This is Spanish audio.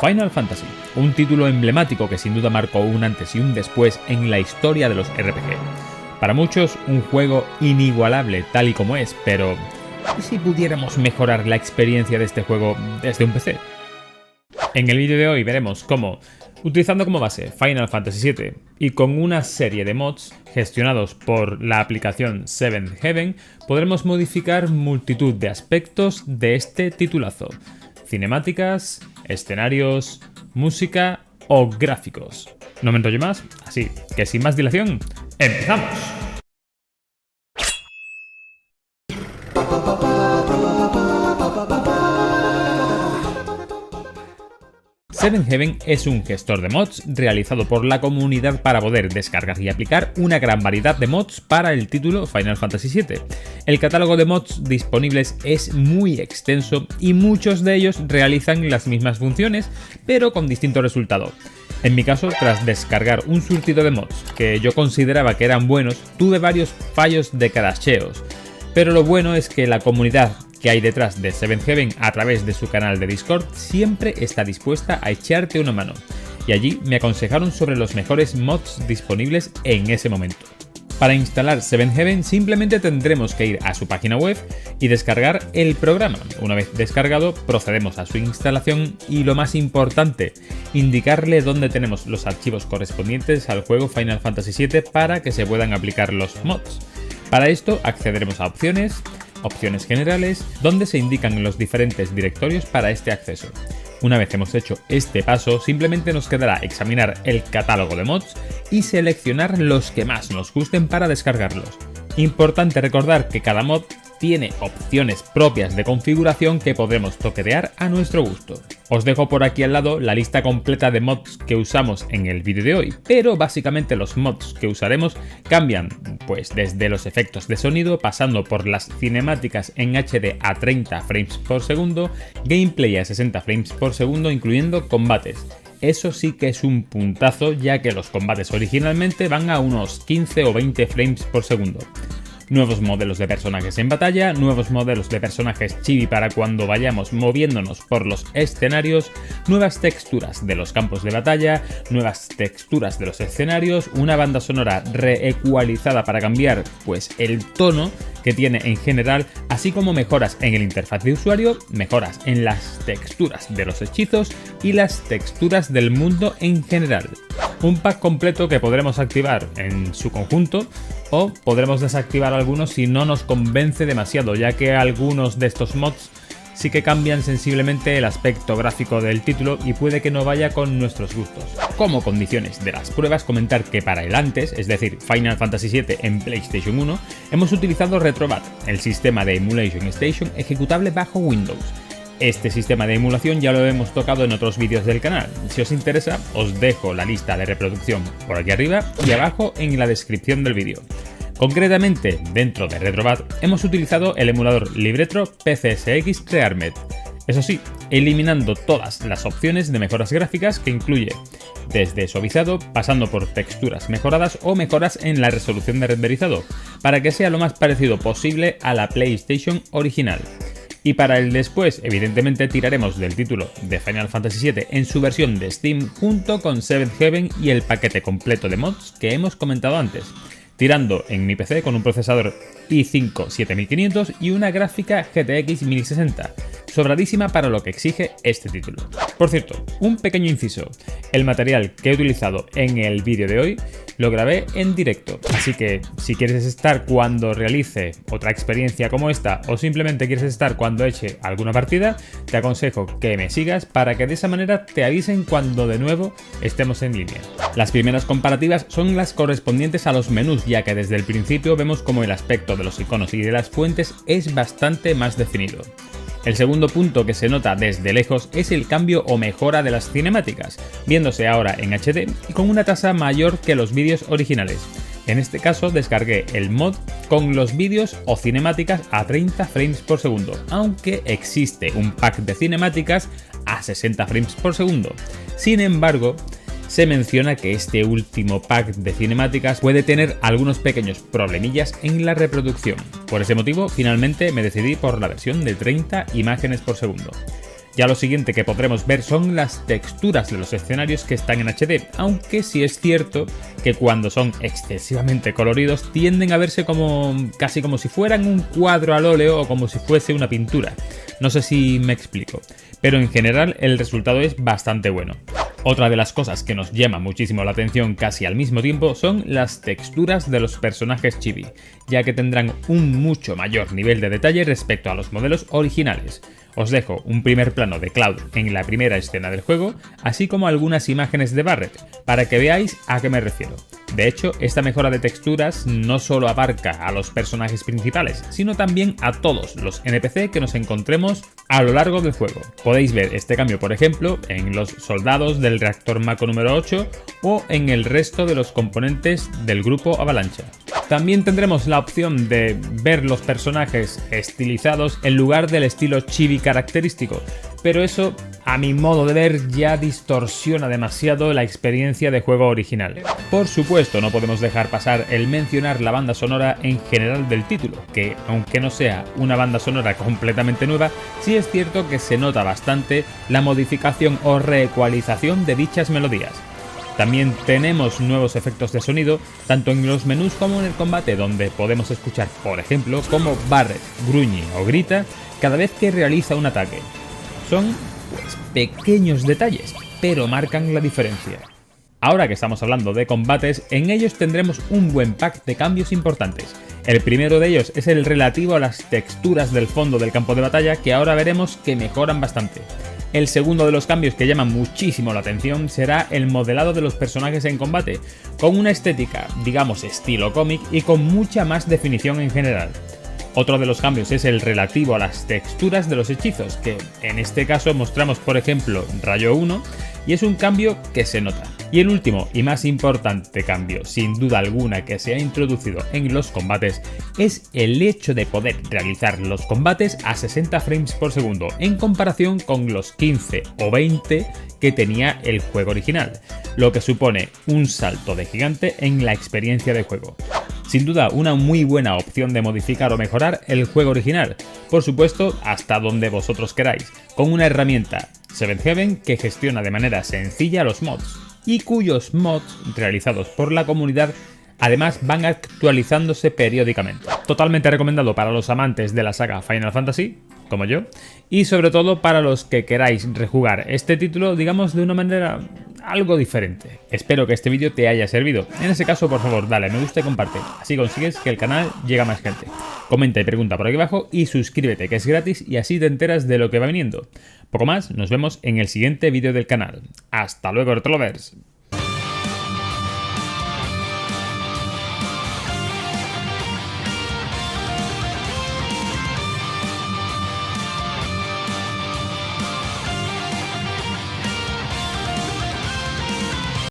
Final Fantasy, un título emblemático que sin duda marcó un antes y un después en la historia de los RPG. Para muchos, un juego inigualable tal y como es, pero ¿y si pudiéramos mejorar la experiencia de este juego desde un PC? En el vídeo de hoy veremos cómo, utilizando como base Final Fantasy VII y con una serie de mods gestionados por la aplicación Seventh Heaven, podremos modificar multitud de aspectos de este titulazo: cinemáticas, escenarios, música o gráficos. No me enrollo más, así que sin más dilación, ¡empezamos! Seventh Heaven es un gestor de mods realizado por la comunidad para poder descargar y aplicar una gran variedad de mods para el título Final Fantasy VII. El catálogo de mods disponibles es muy extenso y muchos de ellos realizan las mismas funciones, pero con distinto resultado. En mi caso, tras descargar un surtido de mods que yo consideraba que eran buenos, tuve varios fallos de crasheos. Pero lo bueno es que la comunidad que hay detrás de Seventh Heaven a través de su canal de Discord siempre está dispuesta a echarte una mano, y allí me aconsejaron sobre los mejores mods disponibles en ese momento. Para instalar Seventh Heaven simplemente tendremos que ir a su página web y descargar el programa. Una vez descargado, procedemos a su instalación y, lo más importante, indicarle dónde tenemos los archivos correspondientes al juego Final Fantasy VII para que se puedan aplicar los mods. Para esto accederemos a opciones generales, donde se indican los diferentes directorios para este acceso. Una vez hemos hecho este paso, simplemente nos quedará examinar el catálogo de mods y seleccionar los que más nos gusten para descargarlos. Importante recordar que cada mod tiene opciones propias de configuración que podremos toquetear a nuestro gusto. Os dejo por aquí al lado la lista completa de mods que usamos en el vídeo de hoy, pero básicamente los mods que usaremos cambian, pues desde los efectos de sonido, pasando por las cinemáticas en HD a 30 frames por segundo, gameplay a 60 frames por segundo, incluyendo combates. Eso sí que es un puntazo, ya que los combates originalmente van a unos 15 o 20 frames por segundo. Nuevos modelos de personajes en batalla, nuevos modelos de personajes chibi para cuando vayamos moviéndonos por los escenarios, nuevas texturas de los campos de batalla, nuevas texturas de los escenarios, una banda sonora reecualizada para cambiar pues el tono que tiene en general, así como mejoras en el interfaz de usuario, mejoras en las texturas de los hechizos y las texturas del mundo en general. Un pack completo que podremos activar en su conjunto, o podremos desactivar algunos si no nos convence demasiado, ya que algunos de estos mods sí que cambian sensiblemente el aspecto gráfico del título y puede que no vaya con nuestros gustos. Como condiciones de las pruebas, comentar que para el antes, es decir, Final Fantasy VII en PlayStation 1, hemos utilizado Retrobat, el sistema de Emulation Station ejecutable bajo Windows. Este sistema de emulación ya lo hemos tocado en otros vídeos del canal. Si os interesa, os dejo la lista de reproducción por aquí arriba y abajo en la descripción del vídeo. Concretamente, dentro de Retrobat hemos utilizado el emulador Libretro PCSX Rearmed. Eso sí, eliminando todas las opciones de mejoras gráficas que incluye, desde suavizado, pasando por texturas mejoradas o mejoras en la resolución de renderizado, para que sea lo más parecido posible a la PlayStation original. Y para el después, evidentemente tiraremos del título de Final Fantasy VII en su versión de Steam junto con Seventh Heaven y el paquete completo de mods que hemos comentado antes, tirando en mi PC con un procesador i5 7500 y una gráfica GTX 1060, sobradísima para lo que exige este título. Por cierto, un pequeño inciso: el material que he utilizado en el vídeo de hoy lo grabé en directo, así que si quieres estar cuando realice otra experiencia como esta o simplemente quieres estar cuando eche alguna partida, te aconsejo que me sigas para que de esa manera te avisen cuando de nuevo estemos en línea. Las primeras comparativas son las correspondientes a los menús, ya que desde el principio vemos como el aspecto de los iconos y de las fuentes es bastante más definido. El segundo punto que se nota desde lejos es el cambio o mejora de las cinemáticas, viéndose ahora en HD y con una tasa mayor que los vídeos originales. En este caso descargué el mod con los vídeos o cinemáticas a 30 frames por segundo, aunque existe un pack de cinemáticas a 60 frames por segundo. Sin embargo, se menciona que este último pack de cinemáticas puede tener algunos pequeños problemillas en la reproducción. Por ese motivo, finalmente me decidí por la versión de 30 imágenes por segundo. Ya lo siguiente que podremos ver son las texturas de los escenarios que están en HD, aunque sí es cierto que cuando son excesivamente coloridos tienden a verse casi como si fueran un cuadro al óleo o como si fuese una pintura. No sé si me explico, pero en general el resultado es bastante bueno. Otra de las cosas que nos llama muchísimo la atención casi al mismo tiempo son las texturas de los personajes chibi, ya que tendrán un mucho mayor nivel de detalle respecto a los modelos originales. Os dejo un primer plano de Cloud en la primera escena del juego, así como algunas imágenes de Barret, para que veáis a qué me refiero. De hecho, esta mejora de texturas no solo abarca a los personajes principales, sino también a todos los NPC que nos encontremos a lo largo del juego. Podéis ver este cambio, por ejemplo, en los soldados del reactor Mako número 8 o en el resto de los componentes del grupo Avalancha. También tendremos la opción de ver los personajes estilizados en lugar del estilo chibi característico, pero eso, a mi modo de ver, ya distorsiona demasiado la experiencia de juego original. Por supuesto, no podemos dejar pasar el mencionar la banda sonora en general del título, que aunque no sea una banda sonora completamente nueva, sí es cierto que se nota bastante la modificación o reecualización de dichas melodías. También tenemos nuevos efectos de sonido, tanto en los menús como en el combate, donde podemos escuchar, por ejemplo, cómo Barret gruñe o grita cada vez que realiza un ataque. Son pequeños detalles, pero marcan la diferencia. Ahora que estamos hablando de combates, en ellos tendremos un buen pack de cambios importantes. El primero de ellos es el relativo a las texturas del fondo del campo de batalla, que ahora veremos que mejoran bastante. El segundo de los cambios que llama muchísimo la atención será el modelado de los personajes en combate, con una estética, digamos estilo cómic y con mucha más definición en general. Otro de los cambios es el relativo a las texturas de los hechizos, que en este caso mostramos por ejemplo Rayo 1 y es un cambio que se nota. Y el último y más importante cambio, sin duda alguna, que se ha introducido en los combates es el hecho de poder realizar los combates a 60 frames por segundo en comparación con los 15 o 20 que tenía el juego original, lo que supone un salto de gigante en la experiencia de juego. Sin duda, una muy buena opción de modificar o mejorar el juego original, por supuesto hasta donde vosotros queráis, con una herramienta, Seventh Heaven, que gestiona de manera sencilla los mods, y cuyos mods realizados por la comunidad además van actualizándose periódicamente. Totalmente recomendado para los amantes de la saga Final Fantasy, como yo, y sobre todo para los que queráis rejugar este título, digamos, de una manera algo diferente. Espero que este vídeo te haya servido. En ese caso, por favor, dale me gusta y comparte, así consigues que el canal llegue a más gente. Comenta y pregunta por aquí abajo y suscríbete, que es gratis y así te enteras de lo que va viniendo. Poco más, nos vemos en el siguiente vídeo del canal. ¡Hasta luego, Retrolovers!